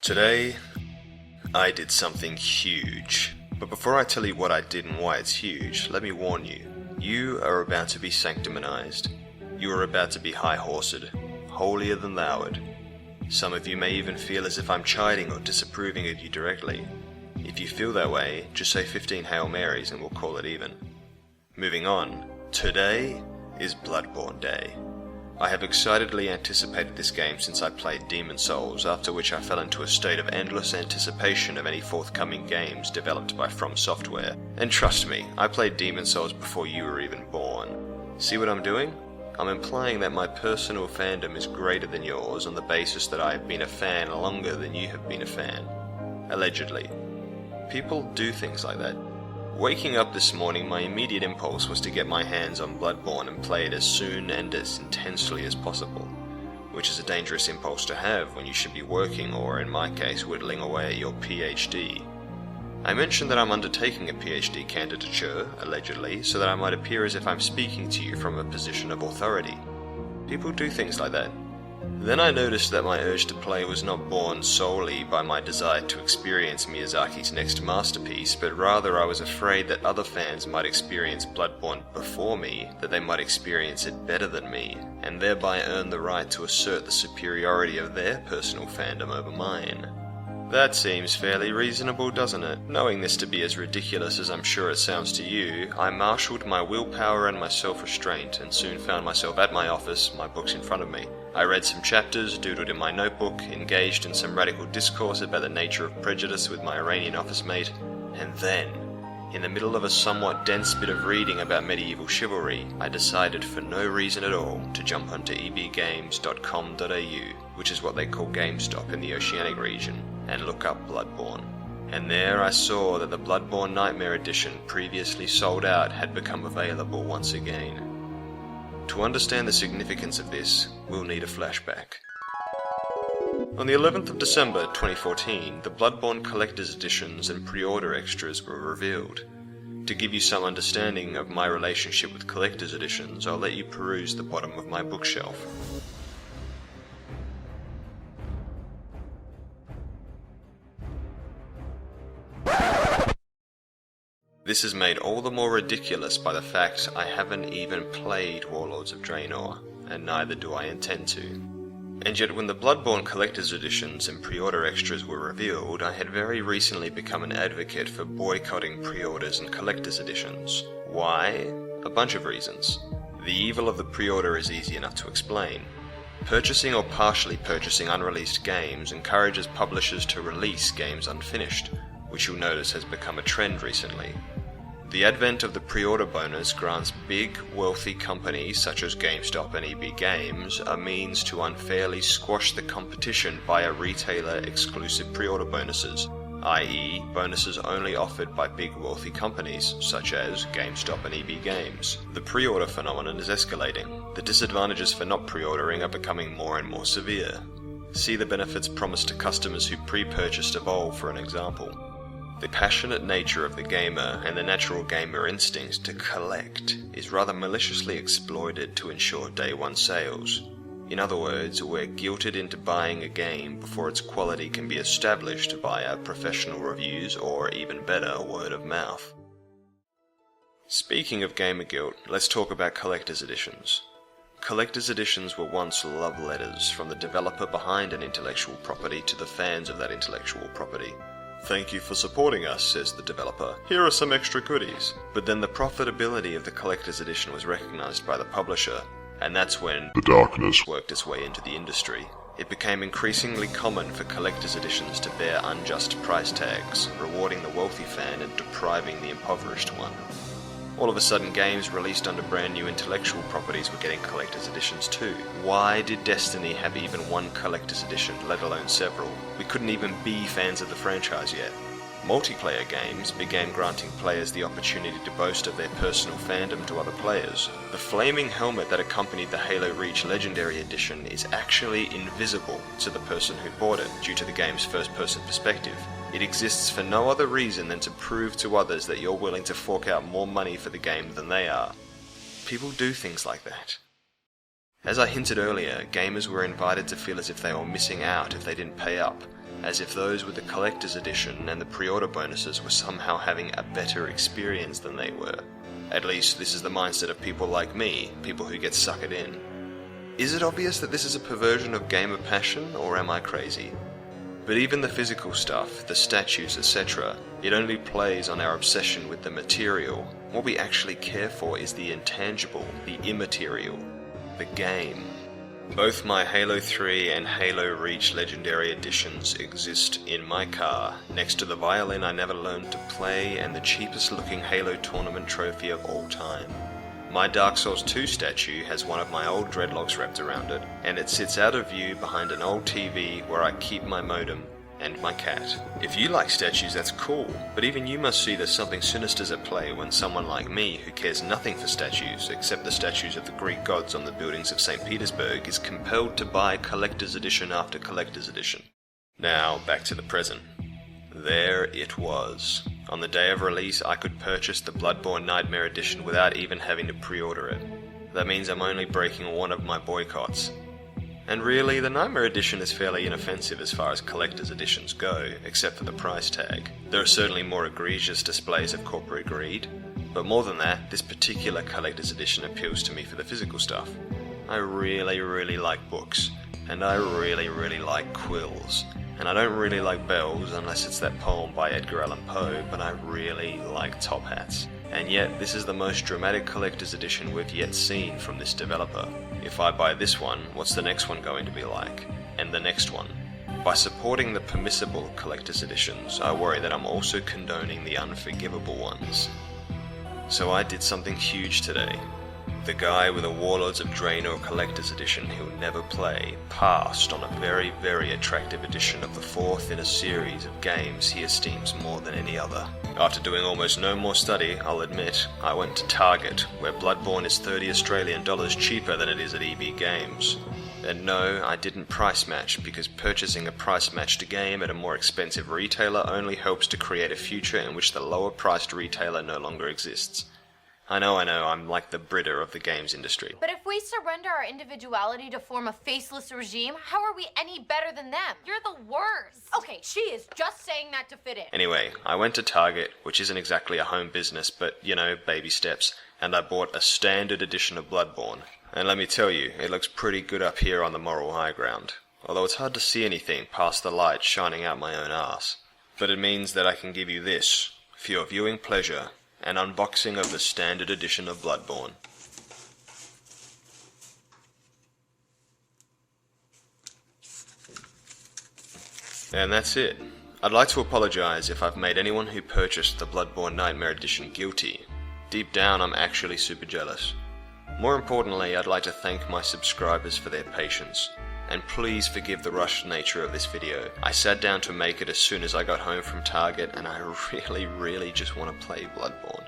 Today, I did something huge. But before I tell you what I did and why it's huge, let me warn you. You are about to be sanctimonized. You are about to be high-horsed, holier than thou'd. Some of you may even feel as if I'm chiding or disapproving of you directly. If you feel that way, just say 15 Hail Marys and we'll call it even. Moving on, today is Bloodborne Day. I have excitedly anticipated this game since I played Demon's Souls, after which I fell into a state of endless anticipation of any forthcoming games developed by From Software. And trust me, I played Demon's Souls before you were even born. See what I'm doing? I'm implying that my personal fandom is greater than yours on the basis that I have been a fan longer than you have been a fan. Allegedly. People do things like that. Waking up this morning, my immediate impulse was to get my hands on Bloodborne and play it as soon and as intensely as possible, which is a dangerous impulse to have when you should be working or, in my case, whittling away at your PhD. I mentioned that I'm undertaking a PhD candidature, allegedly, so that I might appear as if I'm speaking to you from a position of authority. People do things like that. Then I noticed that my urge to play was not born solely by my desire to experience Miyazaki's next masterpiece, but rather I was afraid that other fans might experience Bloodborne before me, that they might experience it better than me, and thereby earn the right to assert the superiority of their personal fandom over mine. That seems fairly reasonable, doesn't it? Knowing this to be as ridiculous as I'm sure it sounds to you, I marshalled my willpower and my self-restraint, and soon found myself at my office, my books in front of me. I read some chapters, doodled in my notebook, engaged in some radical discourse about the nature of prejudice with my Iranian office mate, and then, in the middle of a somewhat dense bit of reading about medieval chivalry, I decided for no reason at all to jump onto ebgames.com.au, which is what they call GameStop in the Oceanic region, and look up Bloodborne. And there I saw that the Bloodborne Nightmare Edition, previously sold out, had become available once again. To understand the significance of this, we'll need a flashback. On the 11th of December 2014, the Bloodborne Collector's Editions and pre-order extras were revealed. To give you some understanding of my relationship with Collector's Editions, I'll let you peruse the bottom of my bookshelf. This is made all the more ridiculous by the fact I haven't even played Warlords of Draenor, and neither do I intend to. And yet when the Bloodborne Collector's Editions and pre-order extras were revealed, I had very recently become an advocate for boycotting pre-orders and Collector's Editions. Why? A bunch of reasons. The evil of the pre-order is easy enough to explain. Purchasing or partially purchasing unreleased games encourages publishers to release games unfinished, which you'll notice has become a trend recently. The advent of the pre-order bonus grants big, wealthy companies such as GameStop and EB Games a means to unfairly squash the competition via retailer-exclusive pre-order bonuses, i.e. bonuses only offered by big, wealthy companies such as GameStop and EB Games. The pre-order phenomenon is escalating. The disadvantages for not pre-ordering are becoming more and more severe. See the benefits promised to customers who pre-purchased Evolve for an example. The passionate nature of the gamer and the natural gamer instinct to collect is rather maliciously exploited to ensure day one sales. In other words, we're guilted into buying a game before its quality can be established via professional reviews or, even better, word of mouth. Speaking of gamer guilt, let's talk about collector's editions. Collector's editions were once love letters from the developer behind an intellectual property to the fans of that intellectual property. "Thank you for supporting us," says the developer. "Here are some extra goodies." But then the profitability of the collector's edition was recognized by the publisher, and that's when the darkness worked its way into the industry. It became increasingly common for collector's editions to bear unjust price tags, rewarding the wealthy fan and depriving the impoverished one. All of a sudden, games released under brand new intellectual properties were getting collector's editions too. Why did Destiny have even one collector's edition, let alone several? We couldn't even be fans of the franchise yet. Multiplayer games began granting players the opportunity to boast of their personal fandom to other players. The flaming helmet that accompanied the Halo Reach Legendary Edition is actually invisible to the person who bought it due to the game's first-person perspective. It exists for no other reason than to prove to others that you're willing to fork out more money for the game than they are. People do things like that. As I hinted earlier, gamers were invited to feel as if they were missing out if they didn't pay up, as if those with the collector's edition and the pre-order bonuses were somehow having a better experience than they were. At least this is the mindset of people like me, people who get suckered in. Is it obvious that this is a perversion of gamer passion, or am I crazy? But even the physical stuff, the statues, etc., it only plays on our obsession with the material. What we actually care for is the intangible, the immaterial, the game. Both my Halo 3 and Halo Reach Legendary Editions exist in my car, next to the violin I never learned to play and the cheapest looking Halo tournament trophy of all time. My Dark Souls 2 statue has one of my old dreadlocks wrapped around it, and it sits out of view behind an old TV where I keep my modem and my cat. If you like statues, that's cool, but even you must see there's something sinister's at play when someone like me, who cares nothing for statues except the statues of the Greek gods on the buildings of St. Petersburg, is compelled to buy collector's edition after collector's edition. Now, back to the present. There it was. On the day of release, I could purchase the Bloodborne Nightmare Edition without even having to pre-order it. That means I'm only breaking one of my boycotts. And really, the Nightmare Edition is fairly inoffensive as far as collector's editions go, except for the price tag. There are certainly more egregious displays of corporate greed, but more than that, this particular collector's edition appeals to me for the physical stuff. I really like books, and I really like quills. And I don't really like bells unless it's that poem by Edgar Allan Poe, but I really like top hats. And yet, this is the most dramatic collector's edition we've yet seen from this developer. If I buy this one, what's the next one going to be like? And the next one? By supporting the permissible collector's editions, I worry that I'm also condoning the unforgivable ones. So I did something huge today. The guy with a Warlords of Draenor collector's edition he'll never play passed on a very attractive edition of the fourth in a series of games he esteems more than any other. After doing almost no more study, I'll admit, I went to Target, where Bloodborne is $30 Australian cheaper than it is at EB Games. And no, I didn't price match, because purchasing a price matched game at a more expensive retailer only helps to create a future in which the lower priced retailer no longer exists. I know, I'm like the Brita of the games industry. But if we surrender our individuality to form a faceless regime, how are we any better than them? You're the worst. Okay, she is just saying that to fit in. Anyway, I went to Target, which isn't exactly a home business, but, you know, baby steps, and I bought a standard edition of Bloodborne. And let me tell you, it looks pretty good up here on the moral high ground. Although it's hard to see anything past the light shining out my own arse. But it means that I can give you this, for your viewing pleasure, an unboxing of the standard edition of Bloodborne. And that's it. I'd like to apologise if I've made anyone who purchased the Bloodborne Nightmare Edition guilty. Deep down, I'm actually super jealous. More importantly, I'd like to thank my subscribers for their patience. And please forgive the rushed nature of this video. I sat down to make it as soon as I got home from Target, and I really just want to play Bloodborne.